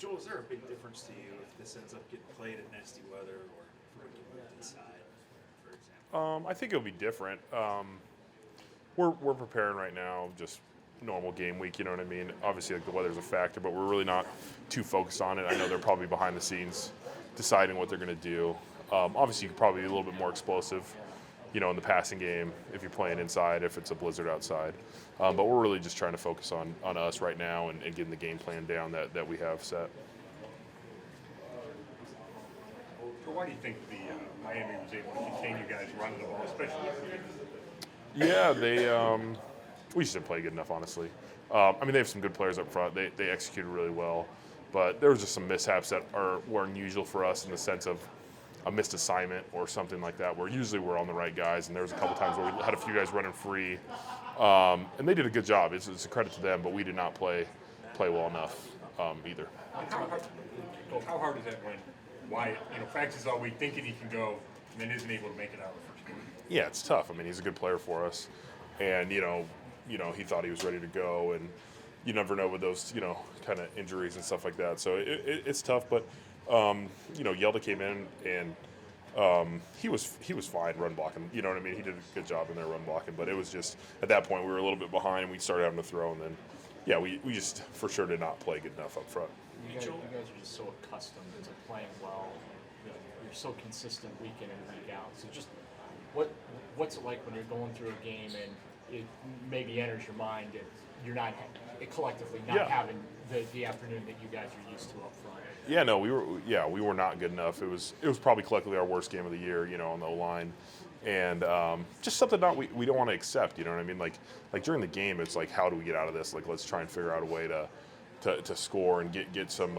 Joel, is there a big difference to you if this ends up getting played in nasty weather or if we can move inside, for example? I think it'll be different. We're preparing right now, just normal game week. You know what I mean? Obviously, like the weather's a factor, but we're really not too focused on it. I know they're probably behind the scenes deciding what they're going to do. Obviously, you could probably be a little bit more explosive, in the passing game if you're playing inside, if it's a blizzard outside. But we're really just trying to focus on us right now and getting the game plan down that we have set. So why do you think the Miami was able to contain you guys running the ball, especially? Yeah, we just didn't play good enough, honestly. They have some good players up front. They executed really well, but there was just some mishaps that were unusual for us in the sense of a missed assignment or something like that, where usually we're on the right guys, and there was a couple times where we had a few guys running free, and they did a good job. It's a credit to them, but we did not play well enough either. How hard is that when Wyatt, practices all week thinking he can go, and then isn't able to make it out of the first quarter? Yeah, it's tough. He's a good player for us, and he thought he was ready to go, and you never know with those kind of injuries and stuff like that. So it's tough, but Yelda came in and he was fine run blocking. You know what I mean? He did a good job in there run blocking, but it was just at that point we were a little bit behind and we started having to throw, and then we just for sure did not play good enough up front. You guys are just so accustomed to playing well. You're so consistent week in and week out. So just what's it like when you're going through a game and it maybe enters your mind that you're not collectively not having the afternoon that you guys are used to up front? Yeah, no, we were not good enough. It was probably collectively our worst game of the year, on the O-line, and just something we don't want to accept. You know what I mean? Like during the game, it's like, how do we get out of this? Like, let's try and figure out a way to score and get some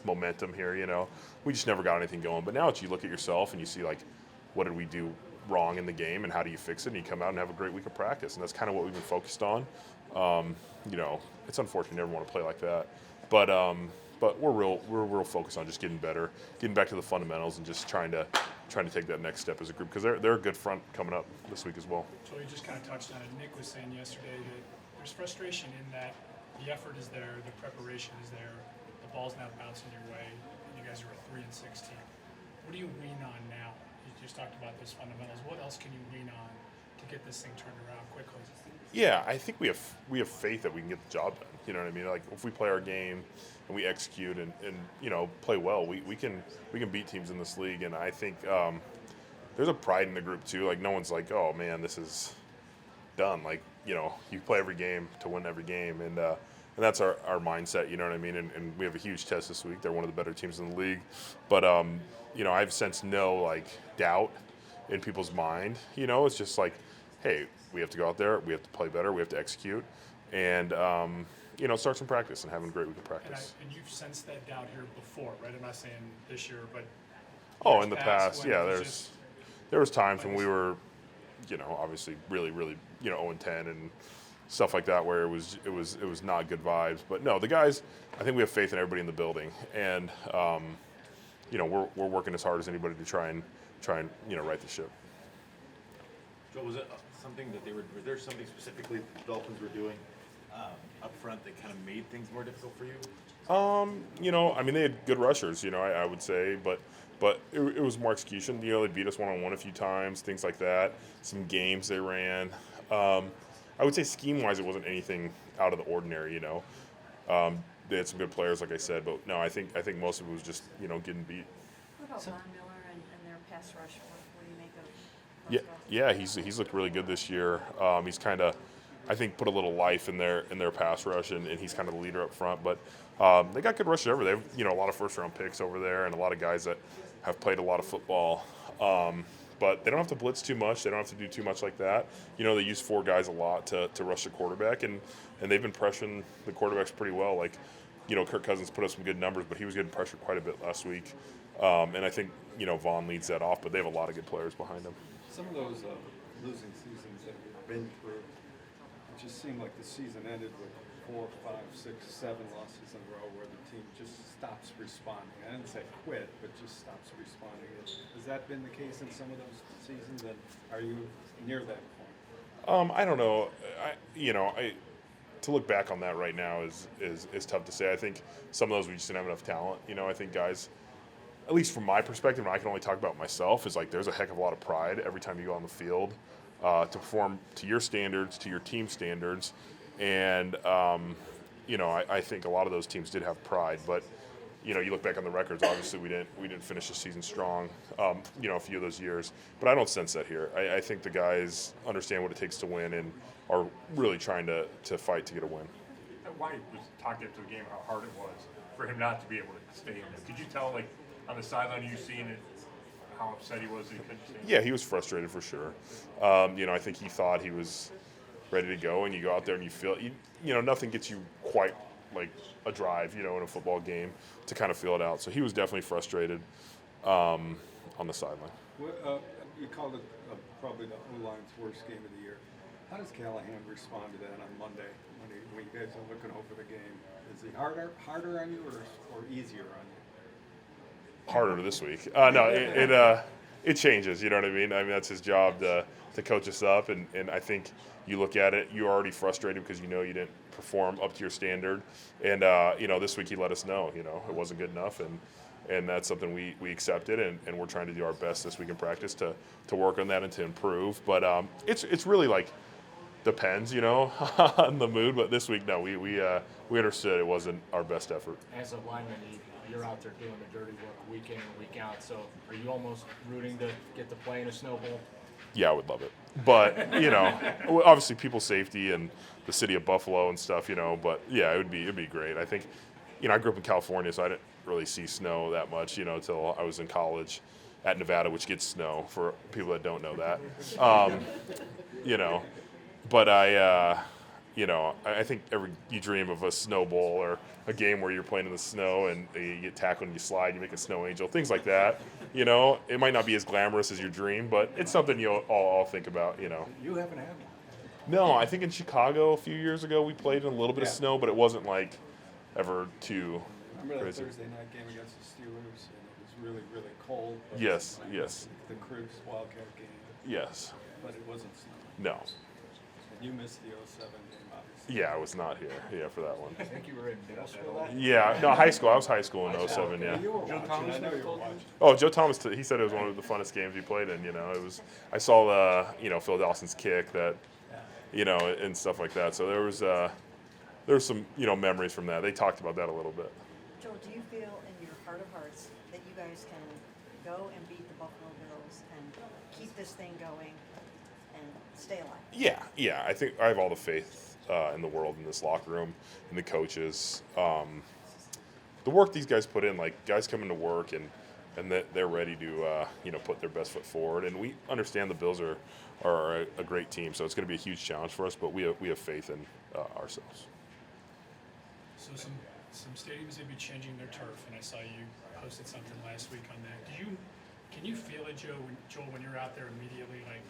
momentum here. We just never got anything going. But now that you look at yourself and you see, like, what did we do wrong in the game and how do you fix it? And you come out and have a great week of practice, and that's kind of what we've been focused on. It's unfortunate you never want to play like that, but we're real focused on just getting better, getting back to the fundamentals, and just trying to take that next step as a group, because they're a good front coming up this week as well. So you just kind of touched on it. Nick was saying yesterday that there's frustration in that the effort is there, the preparation is there, the ball's not bouncing your way, and you guys are a 3-6 team. What do you lean on now? You just talked about those fundamentals. What else can you lean on to get this thing turned around quickly? Yeah, I think we have faith that we can get the job done. You know what I mean? Like, if we play our game and we execute and play well, we can beat teams in this league. And I think there's a pride in the group too. Like, no one's like, oh man, this is done. Like, you play every game to win every game, and that's our mindset. You know what I mean? And we have a huge test this week. They're one of the better teams in the league, but I've sensed no doubt in people's mind. It's just like, hey, we have to go out there, we have to play better, we have to execute, and start some practice and having a great week of practice. And you've sensed that doubt here before, right? I'm not saying this year, but in the past, there was times when we were, obviously really, really, 0-10 and stuff like that, where it was not good vibes. But no, the guys, I think we have faith in everybody in the building, and we're working as hard as anybody to try and right the ship. Joe, was it something that was there something specifically that the Dolphins were doing up front that kind of made things more difficult for you? They had good rushers, I would say, but it was more execution. They beat us one-on-one a few times, things like that. Some games they ran. I would say scheme-wise, it wasn't anything out of the ordinary. They had some good players, like I said, but no, I think most of it was just getting beat. What about Von Miller and their pass rush? What do you make of? Yeah, he's looked really good this year. He's kind of, I think, put a little life in their pass rush, and he's kind of the leader up front. But they got good rushers over there. They have a lot of first-round picks over there, and a lot of guys that have played a lot of football. But they don't have to blitz too much. They don't have to do too much like that. They use 4 guys a lot to rush the quarterback, and they've been pressuring the quarterbacks pretty well. Like, Kirk Cousins put up some good numbers, but he was getting pressured quite a bit last week. And I think, Vaughn leads that off, but they have a lot of good players behind them. Some of those losing seasons that we've been through, it just seemed like the season ended with 4, 5, 6, 7 losses in a row where the team just stops responding. I didn't say quit, but just stops responding. Has that been the case in some of those seasons, and are you near that point? I don't know. to look back on that right now is tough to say. I think some of those we just didn't have enough talent. I think guys, at least from my perspective, and I can only talk about myself, is like there's a heck of a lot of pride every time you go on the field to perform to your standards, to your team standards, and I think a lot of those teams did have pride, but you look back on the records. Obviously, we didn't finish the season strong. A few of those years, but I don't sense that here. I think the guys understand what it takes to win and are really trying to fight to get a win. Why was talking after the game how hard it was for him not to be able to stay in there? Could you tell, like, on the sideline, you seeing it, how upset he was that he couldn't stay in there? Yeah, he was frustrated for sure. I think he thought he was ready to go, and you go out there and you feel, nothing gets you quite like a drive, in a football game to kind of feel it out. So he was definitely frustrated on the sideline. You called it probably the O-line's worst game of the year. How does Callahan respond to that on Monday when you guys are looking over the game? Is he harder on you or easier on you? Harder this week. No, it changes. You know what I mean? That's his job to coach us up, and I think you look at it, you're already frustrated because you didn't perform up to your standard, and this week he let us know it wasn't good enough, and that's something we accepted, and we're trying to do our best this week in practice to work on that and to improve. But it's really like depends, on the mood. But this week, no, we understood it wasn't our best effort. As a lineman, you're out there doing the dirty work week in and week out. So are you almost rooting to get to play in a snow bowl? Yeah, I would love it. But, obviously people's safety and the city of Buffalo and stuff, but yeah, it'd be great. I think, I grew up in California, so I didn't really see snow that much, until I was in college at Nevada, which gets snow for people that don't know that. But I think you dream of a snow bowl or a game where you're playing in the snow and you get tackled and you slide, you make a snow angel, things like that. It might not be as glamorous as your dream, but it's something you'll all think about. You haven't had one. No, I think in Chicago a few years ago we played in a little bit of snow, but it wasn't like ever too Remember crazy. that Thursday night game against the Steelers, and it was really, really cold. But Yes, like yes. The Cribs Wildcat game, Yes. but it wasn't snow. No. And you missed the 07 game, obviously. Yeah, I was not here for that one. I think you were in middle school that? Yeah, no, high school. I was high school in 07, yeah. You were watching. I know you were watching. Oh, Joe Thomas, he said it was one of the funnest games he played in, it was, I saw the, Phil Dawson's kick that, and stuff like that. So there was some, memories from that. They talked about that a little bit. Joel, do you feel in your heart of hearts that you guys can go and beat the Buffalo Bills and keep this thing going and stay alive? Yeah. I think I have all the faith in the world in this locker room, and the coaches. The work these guys put in, like guys come into work and they're ready to put their best foot forward. And we understand the Bills are a great team, so it's going to be a huge challenge for us. But we have faith in ourselves. So some stadiums may be changing their turf, and I saw you posted something last week on that. Can you feel it, Joel, when you're out there immediately, like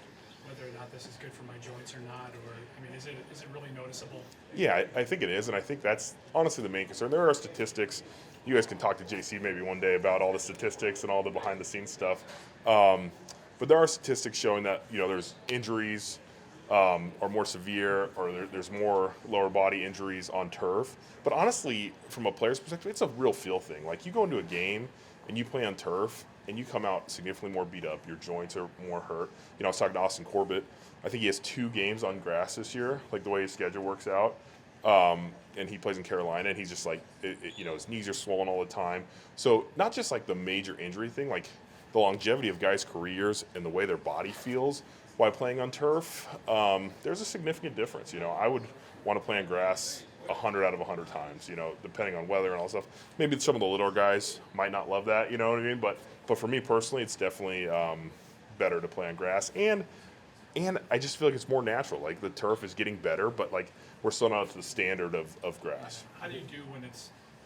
whether or not this is good for my joints or not, or is it really noticeable? Yeah, I think it is, and I think that's honestly the main concern. There are statistics. You guys can talk to JC maybe one day about all the statistics and all the behind-the-scenes stuff. But there are statistics showing that there's injuries are more severe, or there's more lower body injuries on turf. But honestly, from a player's perspective, it's a real feel thing. Like you go into a game and you play on turf, and you come out significantly more beat up. Your joints are more hurt. I was talking to Austin Corbett. I think he has 2 games on grass this year, like the way his schedule works out. And he plays in Carolina, and he's just like, his knees are swollen all the time. So not just like the major injury thing, like the longevity of guys' careers and the way their body feels while playing on turf, there's a significant difference. I would want to play on grass 100 out of 100 times, depending on weather and all that stuff. Maybe some of the littler guys might not love that, you know what I mean? But for me personally, it's definitely better to play on grass. And I just feel like it's more natural. Like the turf is getting better, but like we're still not up to the standard of grass. How do you do when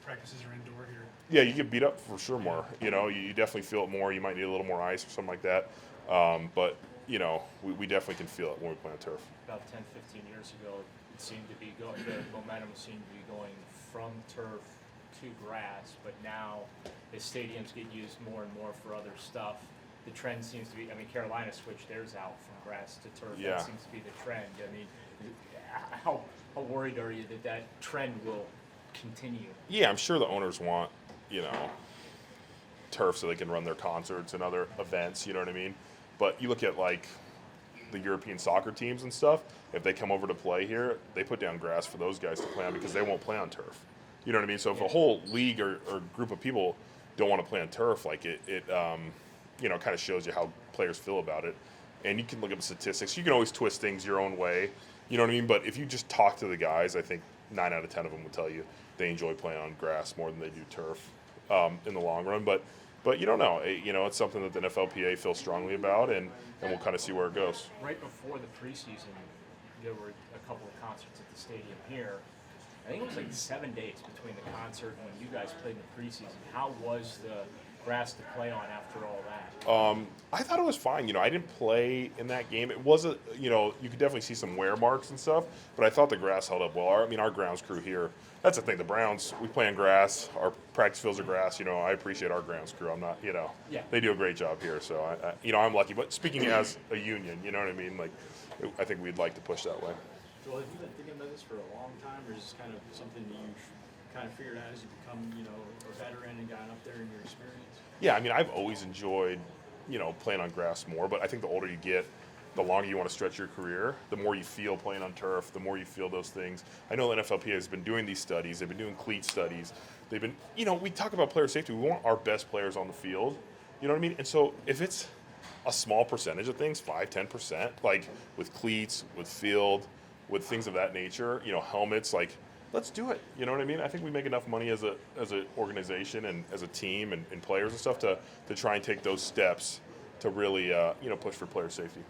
practices are indoor here? Yeah, you get beat up for sure more. You definitely feel it more. You might need a little more ice or something like that. But we definitely can feel it when we play on turf. About 10, 15 years ago, it seemed to be going, the momentum seemed to be going from turf to grass, but now as stadiums get used more and more for other stuff, the trend seems to be, Carolina switched theirs out from grass to turf. Yeah. That seems to be the trend. how worried are you that that trend will continue? Yeah, I'm sure the owners want, you know, turf so they can run their concerts and other events, you know what I mean? But you look at like the European soccer teams and stuff, if they come over to play here, they put down grass for those guys to play on because they won't play on turf. You know what I mean? So if a whole league or group of people don't want to play on turf, like it you know, kind of shows you how players feel about it. And you can look at the statistics. You can always twist things your own way. You know what I mean? But if you just talk to the guys, I think 9 out of 10 of them will tell you they enjoy playing on grass more than they do turf in the long run. But you don't know. You know, it's something that the NFLPA feels strongly about, and we'll kind of see where it goes. Right before the preseason, there were a couple of concerts at the stadium here. I think it was like 7 days between the concert and when you guys played in the preseason. How was the grass to play on after all that? I thought it was fine. You know, I didn't play in that game. It wasn't, you know, you could definitely see some wear marks and stuff, but I thought the grass held up well. Our grounds crew here, that's the thing. The Browns, we play on grass. Our practice fields are grass. You know, I appreciate our grounds crew. I'm not, you know, they do a great job here. So, you know, I'm lucky. But speaking as a union, you know what I mean? Like, I think we'd like to push that way. Joel, have you been thinking about this for a long time, or is this kind of something that you've kind of figured out as you become, you know, a veteran and gotten up there in your experience? Yeah, I mean, I've always enjoyed, you know, playing on grass more, but I think the older you get, the longer you want to stretch your career, the more you feel playing on turf, the more you feel those things. I know the NFLPA has been doing these studies. They've been doing cleat studies. They've been, you know, we talk about player safety. We want our best players on the field. You know what I mean? And so if it's a small percentage of things, 5-10%, like with cleats, with field, with things of that nature, you know, helmets, like, let's do it. You know what I mean? I think we make enough money as an organization and as a team and players and stuff to try and take those steps to really, you know, push for player safety.